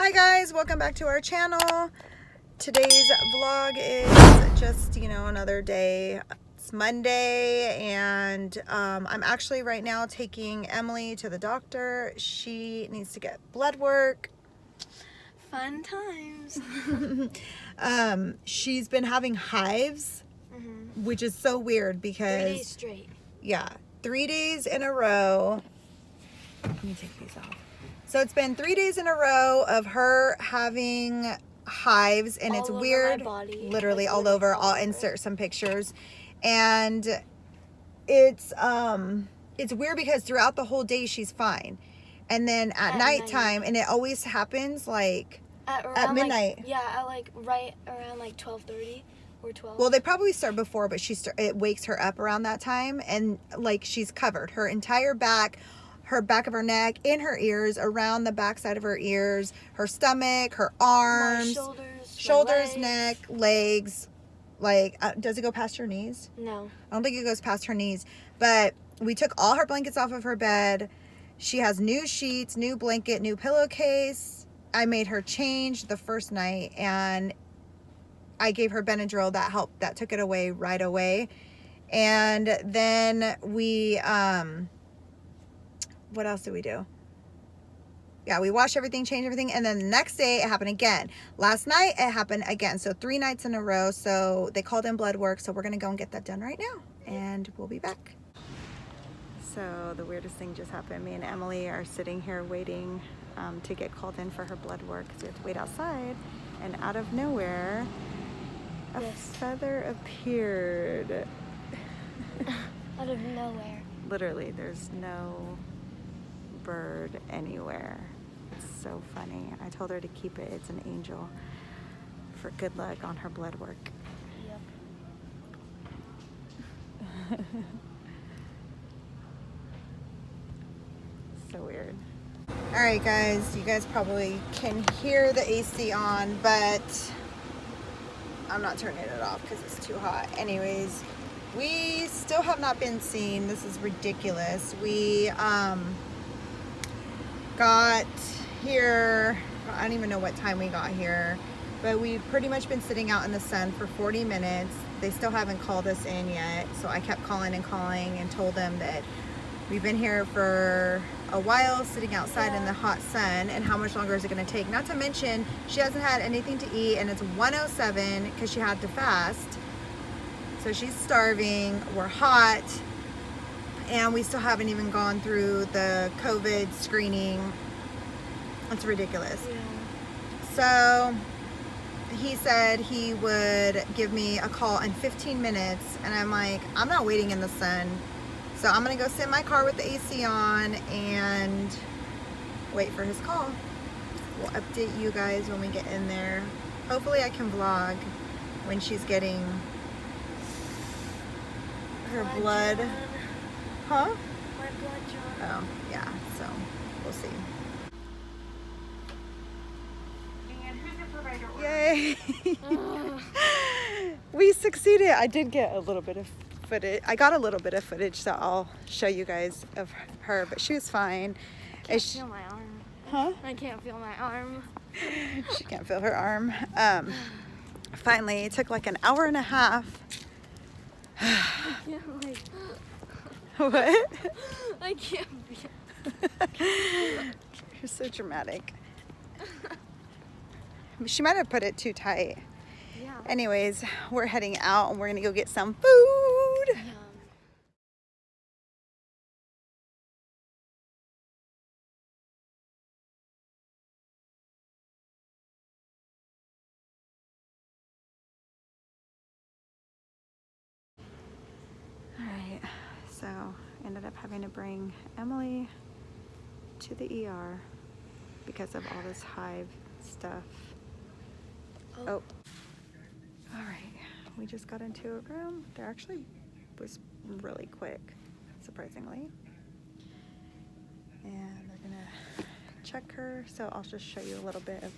Hi guys, welcome back to our channel. Today's vlog is just, another day. It's Monday and I'm actually right now taking Emily to the doctor. She needs to get blood work. Fun times. She's been having hives, which is so weird because 3 days straight. Yeah, 3 days in a row. Let me take these off. So it's been 3 days in a row of her having hives, and All it's over weird. my body. Literally Like, all over. all I'll over. insert some pictures. And it's weird because throughout the whole day she's fine. And then at nighttime, and it always happens like at midnight. Right around 12:30 or 12. Well, they probably start before, but it wakes her up around that time, and like she's covered her entire back, her back of her neck, in her ears, around the back side of her ears, her stomach, her arms, my shoulders, legs. neck, legs. Like, does it go past her knees? No. I don't think it goes past her knees. But we took all her blankets off of her bed. She has new sheets, new blanket, new pillowcase. I made her change the first night, and I gave her Benadryl. That took it away right away. And then we, what else did we do? Yeah, we washed everything, changed everything, and then the next day it happened again. Last night it happened again. So 3 nights in a row. So they called in blood work. So we're going to go and get that done right now, and we'll be back. So the weirdest thing just happened. Me and Emily are sitting here waiting to get called in for her blood work because we have to wait outside. And out of nowhere, a feather appeared. Out of nowhere. Literally, there's no bird anywhere. It's so funny. I told her to keep it. It's an angel for good luck on her blood work. Yep. So weird. All right, guys, you guys probably can hear the AC on, but I'm not turning it off because it's too hot. Anyways, we still have not been seen. This is ridiculous. We got here, I don't even know what time we got here, but we've pretty much been sitting out in the sun for 40 minutes. They still haven't called us in yet, so I kept calling and told them that we've been here for a while sitting outside in the hot sun, and how much longer is it going to take? Not to mention, she hasn't had anything to eat, and it's 1:07 because she had to fast. So she's starving, we're hot, and we still haven't even gone through the COVID screening. It's ridiculous. Yeah. So he said he would give me a call in 15 minutes, and I'm like, I'm not waiting in the sun. So I'm gonna go sit in my car with the AC on and wait for his call. We'll update you guys when we get in there. Hopefully I can vlog when she's getting her blood. Huh? My blood drawn. Oh, yeah, so we'll see. And who's the provider? Yay! We succeeded. I did get a little bit of footage. I got a little bit of footage, so I'll show you guys of her, but she was fine. I can't feel my arm. Huh? I can't feel my arm. She can't feel her arm. Finally, it took like an hour and a half. I can't, What? I can't You're so dramatic. She might have put it too tight. Yeah. Anyways, we're heading out and we're gonna go get some food. Alright, so ended up having to bring Emily to the ER because of all this hive stuff. Oh. Alright, we just got into a room. There actually was really quick, surprisingly. And they're gonna check her, so I'll just show you a little bit of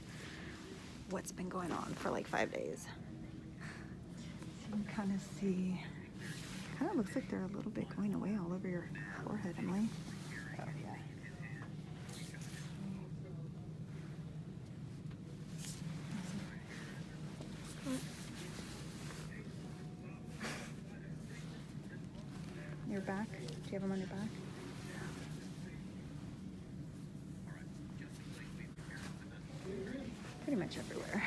what's been going on for like 5 days. So you can kind of see, kind of looks like they're a little bit going away all over your forehead, Emily. Oh, yeah. your back? Do you have them on your back? Pretty much everywhere.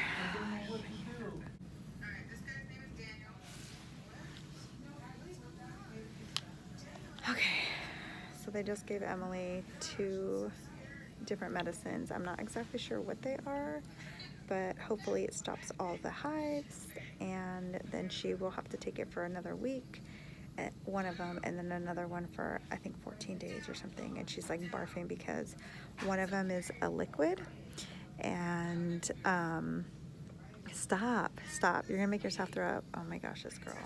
Okay, so they just gave Emily 2 different medicines. I'm not exactly sure what they are, but hopefully it stops all the hives, and then she will have to take it for another week, one of them, and then another one for I think 14 days or something. And she's like barfing because one of them is a liquid, and stop, you're gonna make yourself throw up. Oh my gosh, this girl.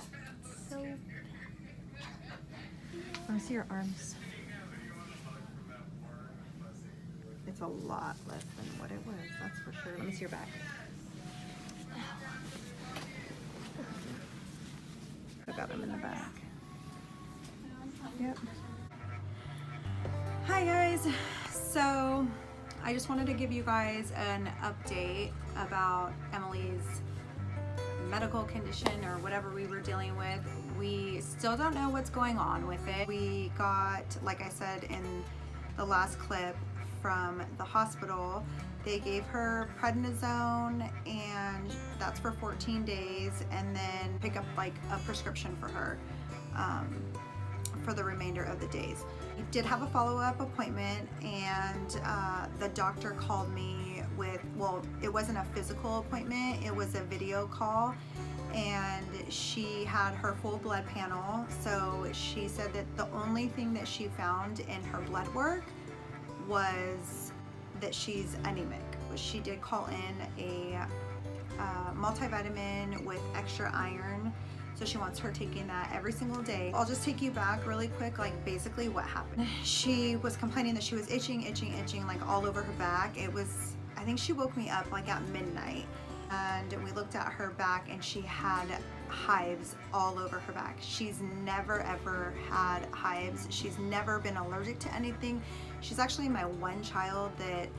So let me see your arms. It's a lot less than what it was, that's for sure. Let me see your back. I got him in the back. Yep. Hi guys. So I just wanted to give you guys an update about Emily's medical condition or whatever we were dealing with. We still don't know what's going on with it. We got, like I said in the last clip, from the hospital, they gave her prednisone, and that's for 14 days, and then pick up like a prescription for her for the remainder of the days. We did have a follow-up appointment, and the doctor called me with, well, it wasn't a physical appointment, it was a video call, and she had her full blood panel. So she said that the only thing that she found in her blood work was that she's anemic. She did call in a multivitamin with extra iron, so she wants her taking that every single day. I'll just take you back really quick, like basically what happened. She was complaining that she was itching like all over her back. It was, I think she woke me up like at midnight, and we looked at her back and she had hives all over her back. She's never ever had hives. She's never been allergic to anything. She's actually my one child that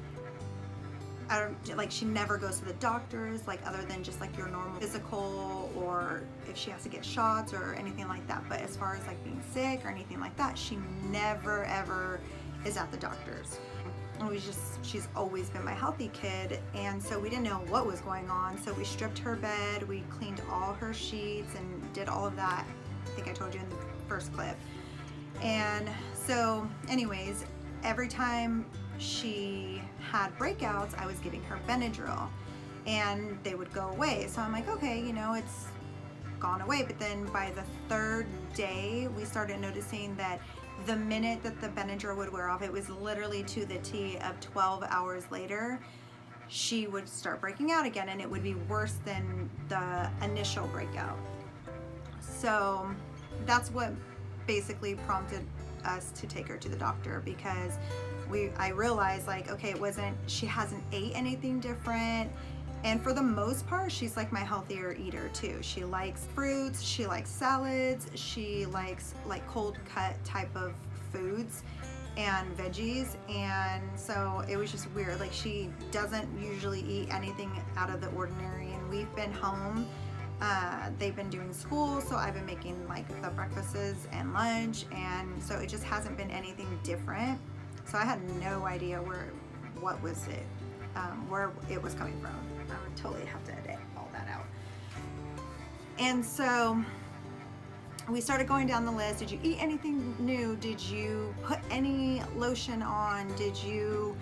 I don't, like, she never goes to the doctors, like, other than just like your normal physical, or if she has to get shots or anything like that. But as far as like being sick or anything like that, she never ever is at the doctors. And she's always been my healthy kid, and so we didn't know what was going on. So we stripped her bed, we cleaned all her sheets and did all of that. I think I told you in the first clip. And so anyways, every time she had breakouts, I was giving her Benadryl, and they would go away. So I'm like, okay, you know, it's gone away. But then by the 3rd day, we started noticing that the minute that the Benadryl would wear off, it was literally to the T of 12 hours later, she would start breaking out again, and it would be worse than the initial breakout. So that's what basically prompted us to take her to the doctor, because I realized, like, okay, she hasn't ate anything different, and for the most part she's like my healthier eater too. She likes fruits, she likes salads, she likes like cold cut type of foods and veggies. And so it was just weird, like she doesn't usually eat anything out of the ordinary, and we've been home. They've been doing school, so I've been making like the breakfasts and lunch, and so it just hasn't been anything different. So I had no idea where it was coming from. I would totally have to edit all that out. And so we started going down the list. Did you eat anything new? Did you put any lotion on? Did you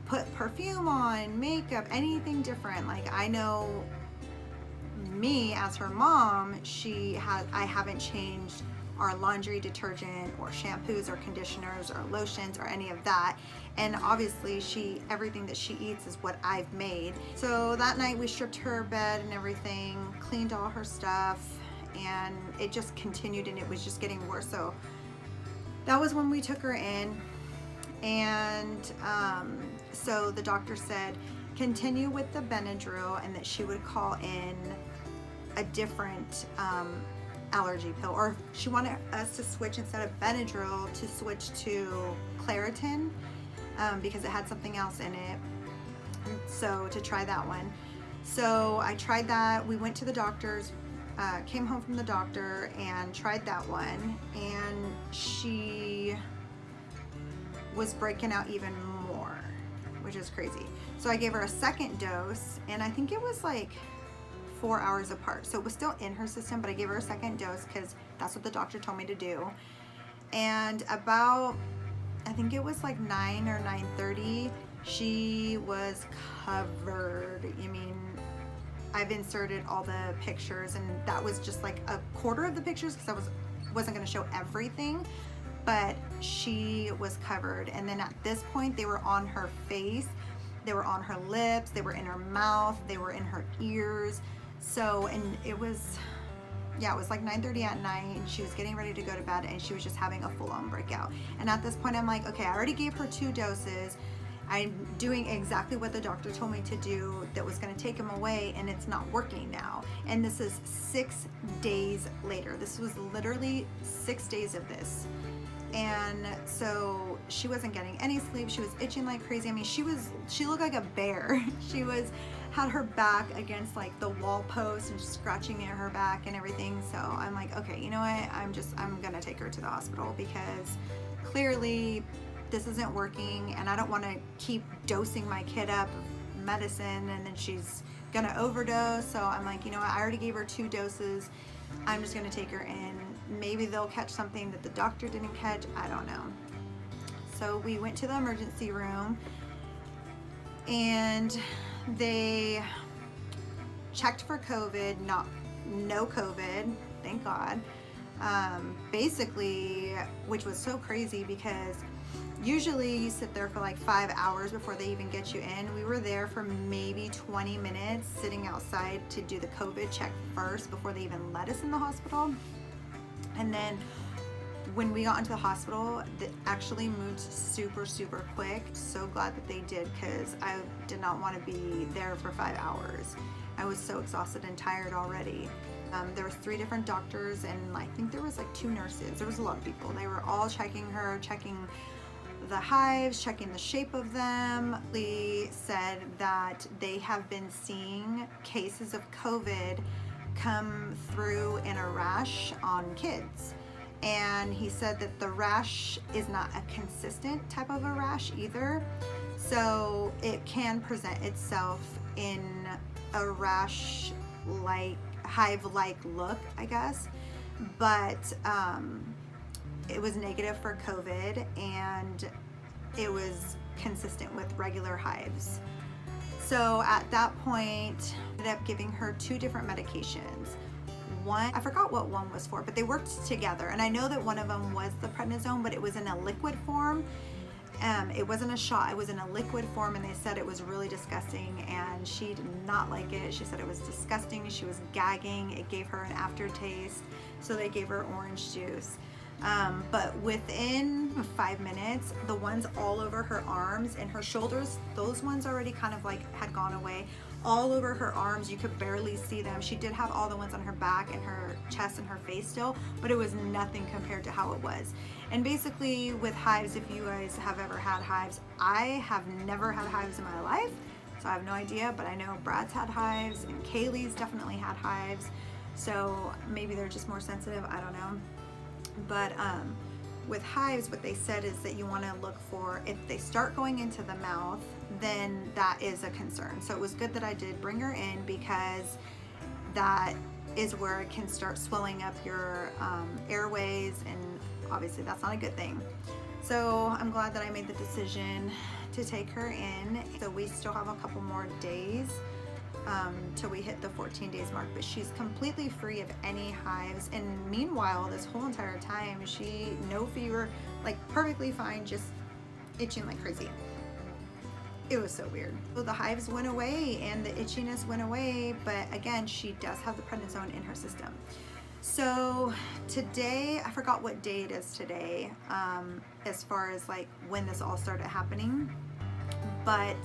put perfume on, makeup, anything different? Like, I know me as her mom, I haven't changed our laundry detergent or shampoos or conditioners or lotions or any of that. And obviously everything that she eats is what I've made. So that night we stripped her bed and everything, cleaned all her stuff, and it just continued, and it was just getting worse. So that was when we took her in, and so the doctor said continue with the Benadryl, and that she would call in a different allergy pill, or she wanted us to switch, instead of Benadryl, to switch to Claritin, because it had something else in it. So to try that one. So I tried that. We went to the doctors came home from the doctor and tried that one, and she was breaking out even more, which is crazy. So I gave her a second dose, and I think it was like 4 hours apart. So it was still in her system, but I gave her a second dose because that's what the doctor told me to do. And about, I think it was like 9 or 9:30, she was covered. I mean, I've inserted all the pictures, and that was just like a quarter of the pictures because I wasn't going to show everything, but she was covered. And then at this point, they were on her face, they were on her lips, they were in her mouth, they were in her ears. So, and it was, yeah, it was like 9:30 at night, and she was getting ready to go to bed, and she was just having a full-on breakout. And at this point, I'm like, okay, I already gave her 2 doses. I'm doing exactly what the doctor told me to do that was going to take him away, and it's not working now. And this is 6 days later. This was literally 6 days of this. And so she wasn't getting any sleep. She was itching like crazy. I mean, she looked like a bear. She had her back against like the wall post and scratching at her back and everything. So I'm like, okay, you know what? I'm gonna take her to the hospital because clearly this isn't working, and I don't want to keep dosing my kid up with medicine and then she's gonna overdose. So I'm like, you know what? I already gave her 2 doses. I'm just gonna take her in. Maybe they'll catch something that the doctor didn't catch. I don't know. So we went to the emergency room, and they checked for COVID. No COVID, thank God. Basically, which was so crazy because usually you sit there for like 5 hours before they even get you in. We were there for maybe 20 minutes sitting outside to do the COVID check first before they even let us in the hospital. And then when we got into the hospital, it actually moved super, super quick. So glad that they did, because I did not want to be there for 5 hours. I was so exhausted and tired already. There was 3 different doctors, and I think there was like 2 nurses. There was a lot of people. They were all checking her, checking the hives, checking the shape of them. They said that they have been seeing cases of COVID come through in a rash on kids. And he said that the rash is not a consistent type of a rash either. So it can present itself in a rash like hive-like look, I guess. But it was negative for COVID, and it was consistent with regular hives. So at that point, I ended up giving her 2 different medications. One, I forgot what one was for, but they worked together. And I know that one of them was the prednisone, but it was in a liquid form. It wasn't a shot, it was in a liquid form, and they said it was really disgusting, and she did not like it. She said it was disgusting, she was gagging, it gave her an aftertaste, so they gave her orange juice. But within 5 minutes, the ones all over her arms and her shoulders, those ones already kind of like had gone away. All over her arms, you could barely see them. She did have all the ones on her back and her chest and her face still, but it was nothing compared to how it was. And basically with hives, if you guys have ever had hives, I have never had hives in my life, so I have no idea, but I know Brad's had hives and Kaylee's definitely had hives. So maybe they're just more sensitive, I don't know. But with hives, what they said is that you want to look for, if they start going into the mouth, then that is a concern. So it was good that I did bring her in, because that is where it can start swelling up your airways, and obviously that's not a good thing. So I'm glad that I made the decision to take her in. So we still have a couple more days till we hit the 14 days mark, but she's completely free of any hives. And meanwhile, this whole entire time, she, no fever, like perfectly fine, just itching like crazy. It was so weird. So the hives went away and the itchiness went away, but again, she does have the prednisone in her system. So today, I forgot what day it is today, as far as like when this all started happening, but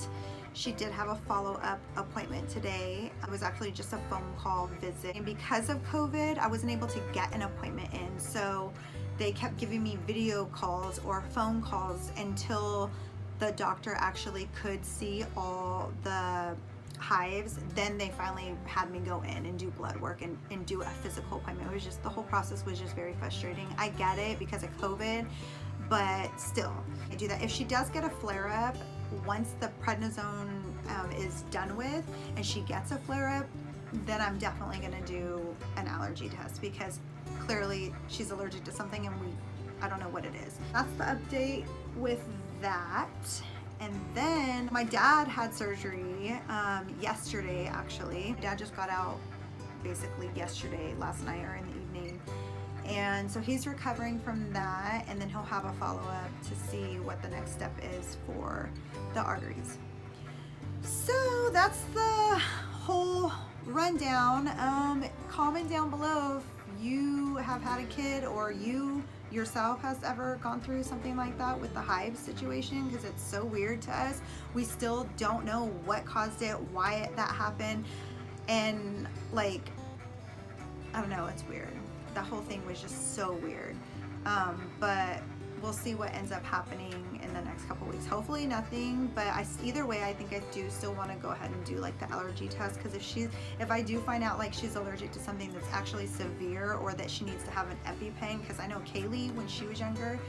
she did have a follow-up appointment today. It was actually just a phone call visit. And because of COVID, I wasn't able to get an appointment in. So they kept giving me video calls or phone calls until the doctor actually could see all the hives, then they finally had me go in and do blood work and do a physical appointment. It was just, the whole process was just very frustrating. I get it because of COVID, but still, I do that. If she does get a flare-up, once the prednisone is done with and she gets a flare-up, then I'm definitely gonna do an allergy test, because clearly she's allergic to something and I don't know what it is. That's the update with that. And then my dad had surgery yesterday, actually. My dad just got out basically yesterday, last night or in the evening. And so he's recovering from that, and then he'll have a follow-up to see what the next step is for the arteries. So that's the whole rundown. Comment down below if you have had a kid or you yourself has ever gone through something like that with the hive situation, because it's so weird to us. We still don't know what caused it, why that happened, and like, I don't know, it's weird. The whole thing was just so weird. But we'll see what ends up happening in the next couple weeks. Hopefully nothing, but either way, I think I do still want to go ahead and do like the allergy test, because if I do find out like she's allergic to something that's actually severe, or that she needs to have an EpiPen, because I know Kaylee, when she was younger,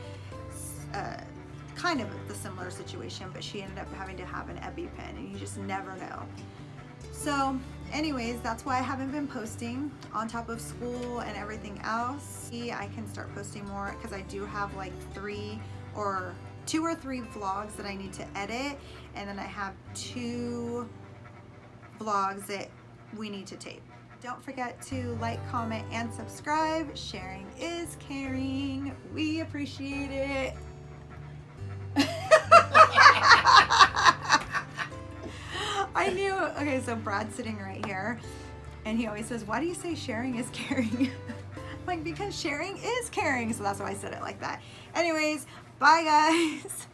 kind of the similar situation, but she ended up having to have an EpiPen, and you just never know. So anyways, that's why I haven't been posting on top of school and everything else. I can start posting more, because I do have like 2 or 3 vlogs that I need to edit, and then I have 2 vlogs that we need to tape. Don't forget to like, comment, and subscribe. Sharing is caring. We appreciate it. I knew. Okay, so Brad's sitting right here, and he always says, why do you say sharing is caring? I'm like, because sharing is caring, so that's why I said it like that. Anyways, bye guys.